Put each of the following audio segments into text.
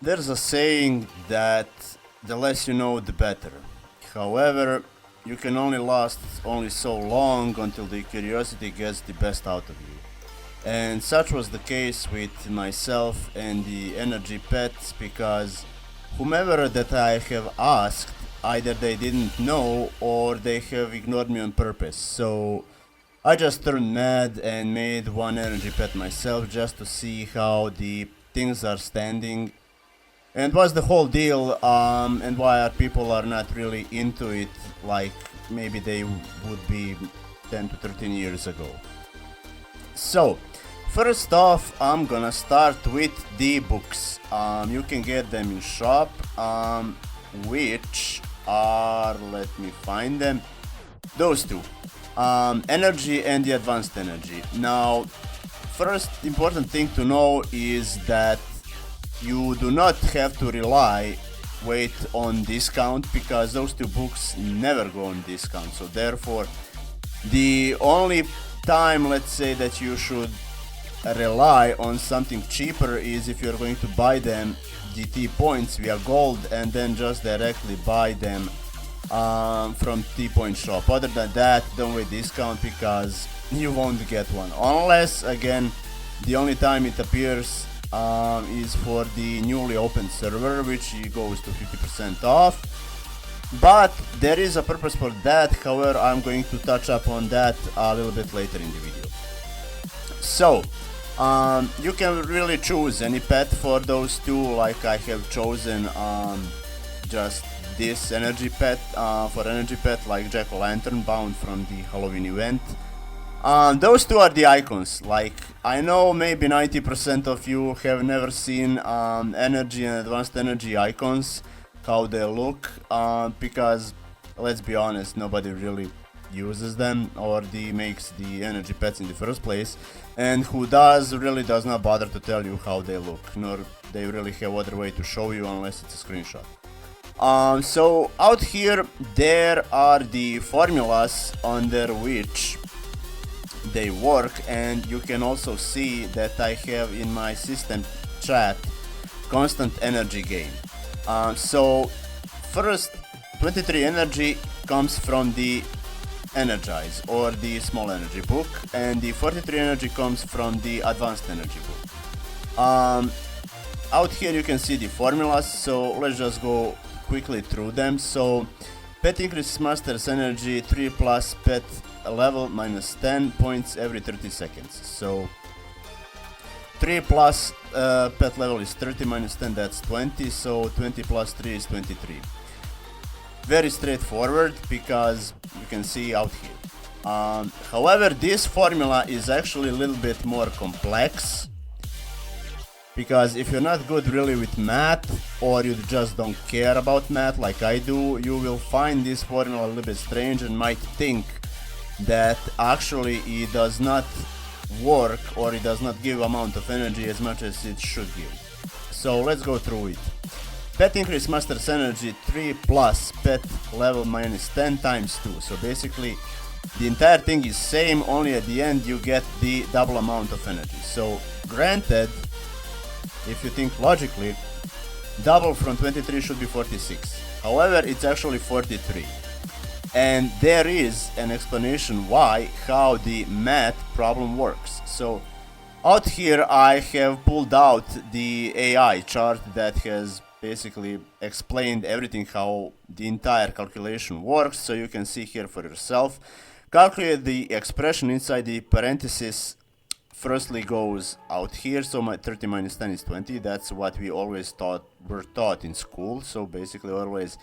There's a saying that the less you know, the better. However, you can only last only so long until the curiosity gets the best out of you. And such was the case with myself and the energy pets because whomever that I have asked, either they didn't know or they have ignored me on purpose. So I just turned mad and made one energy pet myself just to see how the things are standing and what's the whole deal, and why people are not really into it like maybe they would be 10 to 13 years ago. So, first off, I'm gonna start with the books. You can get them in shop, which are, let me find them, those two. Energy and the advanced energy. Now, first important thing to know is that you do not have to wait on discount because those two books never go on discount. So therefore, the only time, let's say, that you should rely on something cheaper is if you're going to buy them GT points via gold and then just directly buy them from T-Point shop. Other than that, don't wait discount because you won't get one. Unless, again, the only time it appears is for the newly opened server, which goes to 50% off. But there is a purpose for that. However, I'm going to touch up on that a little bit later in the video. So, you can really choose any pet for those two, like I have chosen just this energy pet for energy pet, like Jack-o'-lantern bound from the Halloween event. Those two are the icons. Like, I know maybe 90% of you have never seen energy and advanced energy icons, how they look, because let's be honest, nobody really uses them or makes the energy pets in the first place, and who does really does not bother to tell you how they look, nor they really have other way to show you unless it's a screenshot. So out here there are the formulas under which they work, and you can also see that I have in my system chat constant energy gain. So first, 23 energy comes from the Energize or the small energy book, and the 43 energy comes from the advanced energy book. Out here you can see the formulas, so let's just go quickly through them. So pet increases master's energy 3 plus pet level minus 10 points every 30 seconds. So 3 plus pet level is 30 minus 10, that's 20, so 20 plus 3 is 23. Very straightforward because you can see out here. However, this formula is actually a little bit more complex, because if you're not good really with math, or you just don't care about math like I do, you will find this formula a little bit strange and might think that actually it does not work or it does not give amount of energy as much as it should give. So let's go through it. Pet increase master's energy 3 plus pet level minus 10 times 2. So basically the entire thing is same, only at the end you get the double amount of energy. So granted, if you think logically, double from 23 should be 46. However, it's actually 43. And there is an explanation why, how the math problem works. So out here I have pulled out the AI chart that has basically explained everything, how the entire calculation works, so you can see here for yourself. Calculate the expression inside the parentheses. Firstly goes out here, so my 30 minus 10 is 20. That's what we always were taught in school. So basically always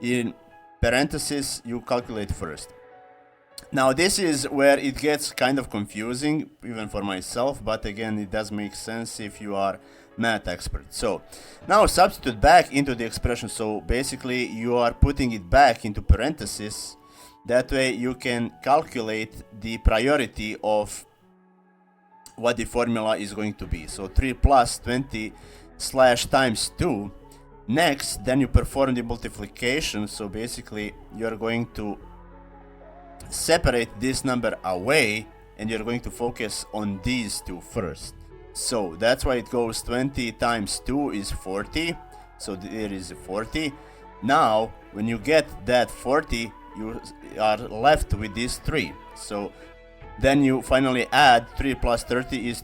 in parentheses you calculate first. Now this is where it gets kind of confusing even for myself, but again it does make sense if you are math expert. So now substitute back into the expression. So basically you are putting it back into parentheses. That way you can calculate the priority of what the formula is going to be. So 3 plus 20 slash times 2. Next, then you perform the multiplication. So basically you're going to separate this number away and you're going to focus on these two first. So that's why it goes 20 times 2 is 40. So there is 40. Now, when you get that 40, you are left with these 3. So then you finally add 3 plus 30 is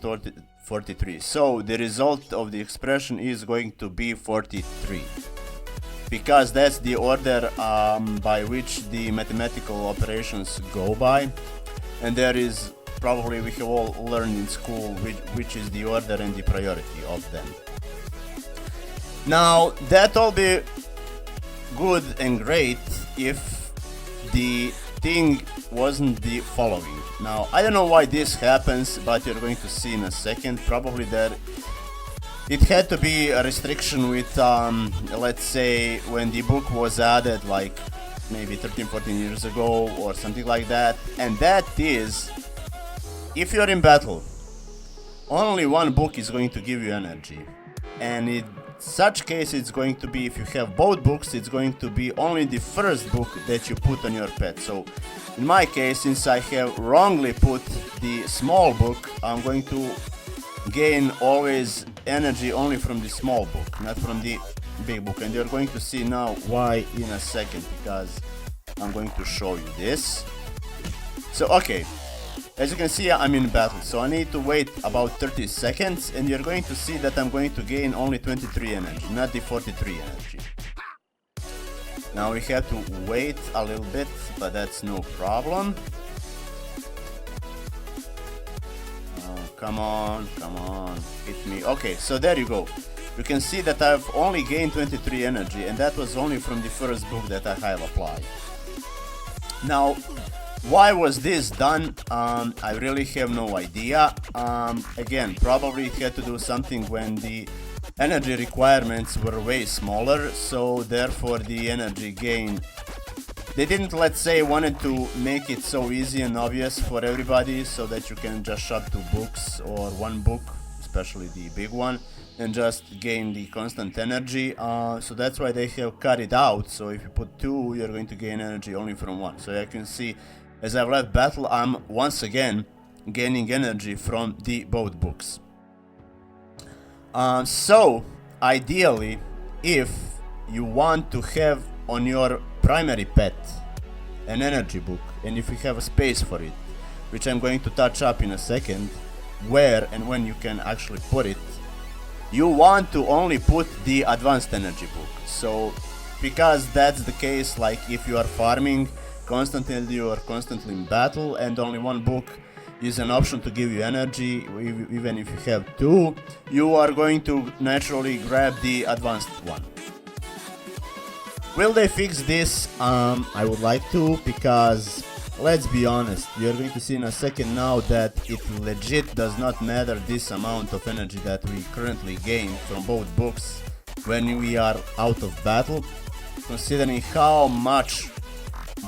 43. So the result of the expression is going to be 43. Because that's the order by which the mathematical operations go by. And there is, probably we have all learned in school which is the order and the priority of them. Now, that will be good and great if the thing wasn't the following. Now, I don't know why this happens, but you're going to see in a second. Probably that it had to be a restriction with, let's say, when the book was added, like maybe 13-14 years ago or something like that. And that is, if you're in battle, only one book is going to give you energy. And in such case, it's going to be, if you have both books, it's going to be only the first book that you put on your pet. So in my case, since I have wrongly put the small book, I'm going to gain always energy only from the small book, not from the big book. And you're going to see now why in a second, because I'm going to show you this. So okay, as you can see, I'm in battle, so I need to wait about 30 seconds, and you're going to see that I'm going to gain only 23 energy, not the 43 energy. Now we have to wait a little bit, but that's no problem. Come on, hit me. Okay, so there you go. You can see that I've only gained 23 energy, and that was only from the first book that I have applied. Now, why was this done? I really have no idea. Again, probably it had to do something when the energy requirements were way smaller, so therefore the energy gain, they didn't, let's say, wanted to make it so easy and obvious for everybody so that you can just shop 2 books or 1 book, especially the big one, and just gain the constant energy. So that's why they have cut it out. So if you put 2, you're going to gain energy only from 1. So you can see, as I've left battle, I'm once again gaining energy from the both books. So ideally, if you want to have on your primary pet an energy book, and if you have a space for it, which I'm going to touch up in a second, where and when you can actually put it, you want to only put the advanced energy book. So because that's the case, like if you are farming constantly or constantly in battle and only one book is an option to give you energy, even if you have 2, you are going to naturally grab the advanced one. Will they fix this? I would like to, because let's be honest, you're going to see in a second now that it legit does not matter this amount of energy that we currently gain from both books when we are out of battle, considering how much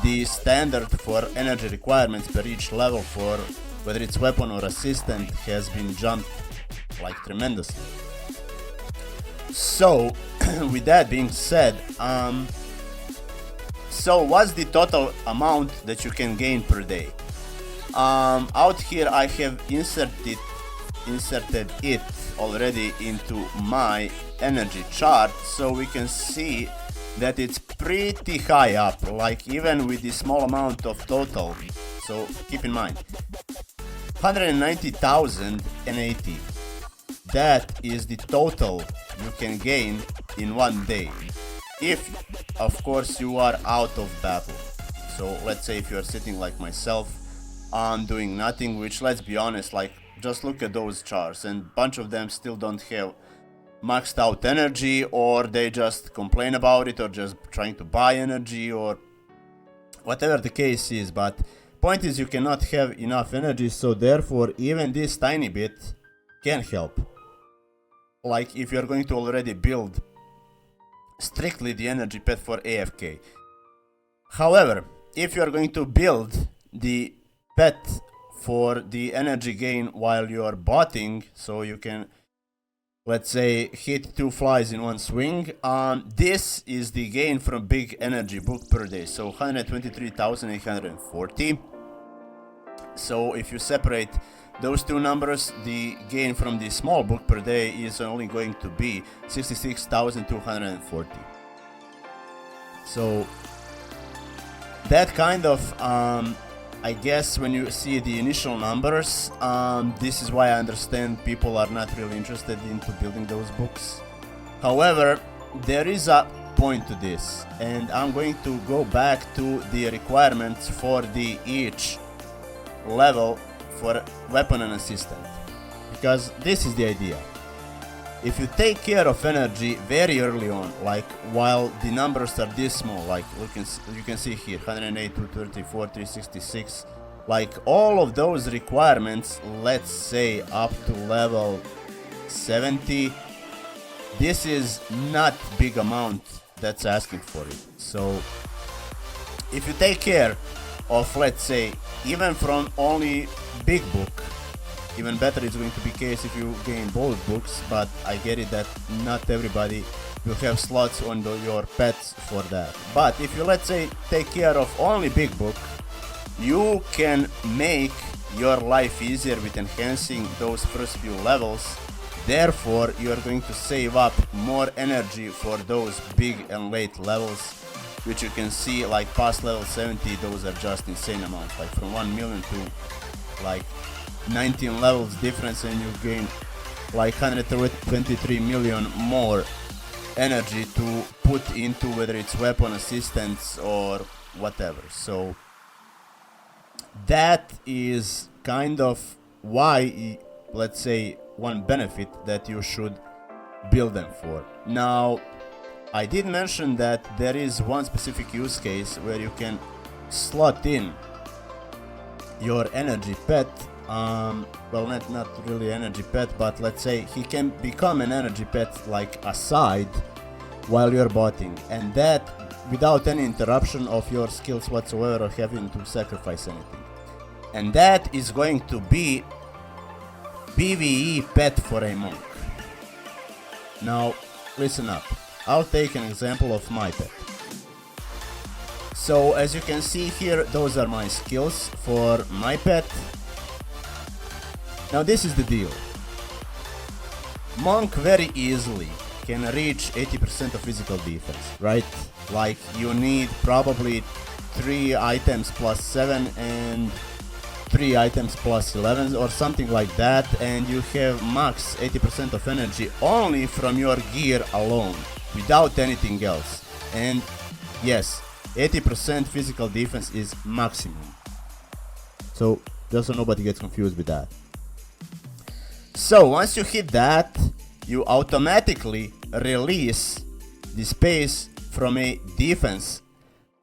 the standard for energy requirements per each level for whether it's weapon or assistant has been jumped like tremendously. So with that being said, so what's the total amount that you can gain per day? Out here I have inserted it already into my energy chart, so we can see that it's pretty high up, like even with the small amount of total. So keep in mind, 190,080. That is the total you can gain in one day, if of course you are out of battle. So let's say if you are sitting like myself, doing nothing, which, let's be honest, like just look at those charts, and a bunch of them still don't have maxed out energy, or they just complain about it, or just trying to buy energy, or whatever the case is. But point is, you cannot have enough energy, so therefore even this tiny bit can help. Like if you're going to already build strictly the energy pet for AFK. However, if you're going to build the pet for the energy gain while you're botting, so you can, let's say, hit 2 flies in one swing, this is the gain from big energy book per day, so 123,840. So if you separate those two numbers, the gain from the small book per day is only going to be 66,240. So that kind of, I guess when you see the initial numbers, this is why I understand people are not really interested into building those books. However, there is a point to this, and I'm going to go back to the requirements for the each level for weapon and assistant, because this is the idea. If you take care of energy very early on, like while the numbers are this small, like you can see here 108, 234, 366, like all of those requirements, let's say up to level 70, this is not big amount that's asking for it. So if you take care of, let's say, even from only big book, even better it's going to be case if you gain both books, but I get it that not everybody will have slots on your pets for that. But if you, let's say, take care of only big book, you can make your life easier with enhancing those first few levels. Therefore, you are going to save up more energy for those big and late levels, which you can see like past level 70, those are just insane amounts, like from 1 million to like 19 levels difference, and you gain like 123 million more energy to put into whether it's weapon assistance or whatever. So that is kind of why, let's say, one benefit that you should build them for. Now, I did mention that there is one specific use case where you can slot in your energy pet. Well, not really energy pet, but let's say he can become an energy pet like aside while you're botting, and that without any interruption of your skills whatsoever or having to sacrifice anything. And that is going to be PvE pet for a monk. Now listen up, I'll take an example of my pet. So as you can see here, those are my skills for my pet. Now this is the deal. Monk very easily can reach 80% of physical defense, right? Like you need probably 3 items plus 7 and 3 items plus 11 or something like that, and you have max 80% of energy only from your gear alone, without anything else. And yes, 80% physical defense is maximum. So just so nobody gets confused with that. So once you hit that, you automatically release the space from a defense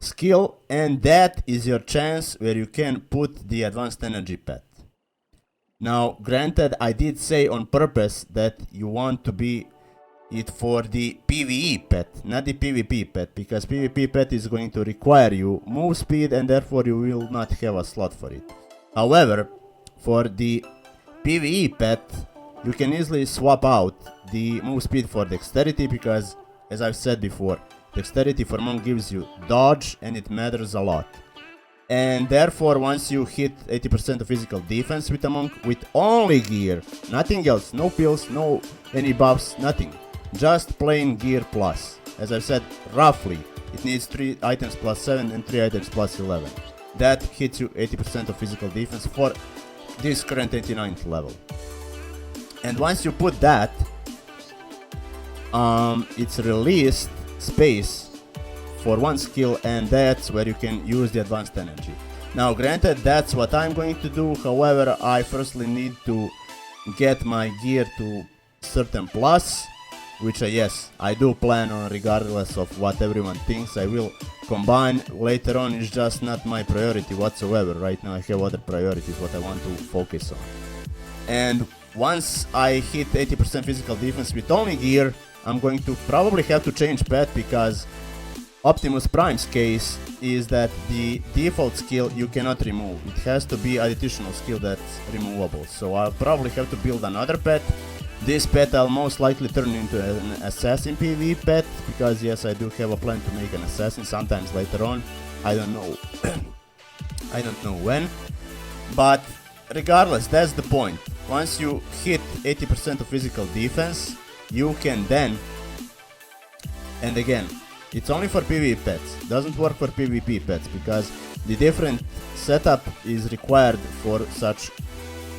skill, and that is your chance where you can put the advanced energy pet. Now granted, I did say on purpose that you want to be it for the PvE pet, not the PvP pet, because PvP pet is going to require you move speed and therefore you will not have a slot for it. However, for the PvE pet, you can easily swap out the move speed for dexterity, because as I've said before, dexterity for monk gives you dodge and it matters a lot. And therefore once you hit 80% of physical defense with a monk with only gear, nothing else, no pills, no any buffs, nothing, just plain gear plus. As I've said, roughly it needs 3 items plus 7 and 3 items plus 11. That hits you 80% of physical defense for this current 89th level. And once you put that, it's released space for one skill, and that's where you can use the advanced energy. Now granted, that's what I'm going to do. However, I firstly need to get my gear to certain plus, which yes, I do plan on, regardless of what everyone thinks. I will combine later on. It's just not my priority whatsoever. Right now I have other priorities what I want to focus on. And once I hit 80% physical defense with only gear, I'm going to probably have to change pet, because Optimus Prime's case is that the default skill you cannot remove. It has to be an additional skill that's removable. So I'll probably have to build another pet. This pet I'll most likely turn into an assassin PvE pet, because yes, I do have a plan to make an assassin sometimes later on. I don't know I don't know when, but regardless, that's the point. Once you hit 80% of physical defense, you can then, and again, it's only for PvE pets, doesn't work for PvP pets because the different setup is required for such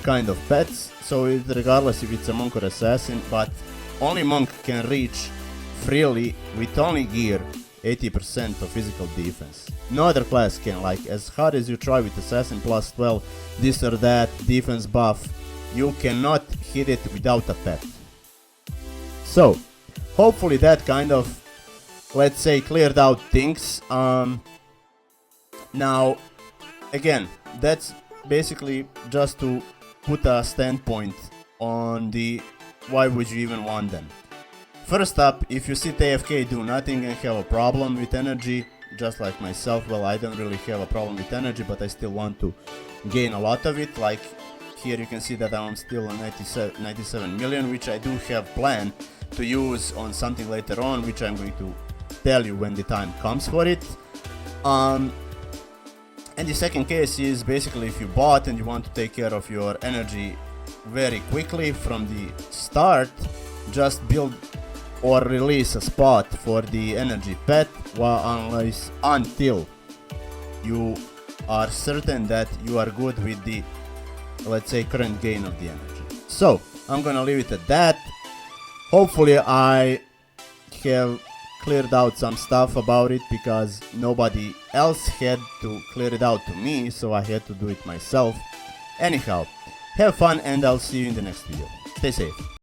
kind of pets, so regardless if it's a monk or assassin, but only monk can reach freely with only gear 80% of physical defense. No other class can, like as hard as you try with assassin plus 12, this or that, defense buff, you cannot hit it without a pet. So, hopefully that kind of, let's say, cleared out things. Now, again, that's basically just to put a standpoint on the why would you even want them. First up, if you sit AFK, do nothing and have a problem with energy, just like myself, well, I don't really have a problem with energy, but I still want to gain a lot of it. Like here you can see that I'm still on 97 million, which I do have planned to use on something later on, which I'm going to tell you when the time comes for it. And the second case is basically if you bought and you want to take care of your energy very quickly from the start, just build or release a spot for the energy pet until you are certain that you are good with the, let's say, current gain of the energy. So I'm gonna leave it at that. Hopefully I have cleared out some stuff about it because nobody else had to clear it out to me, so I had to do it myself. Anyhow, have fun and I'll see you in the next video. Stay safe.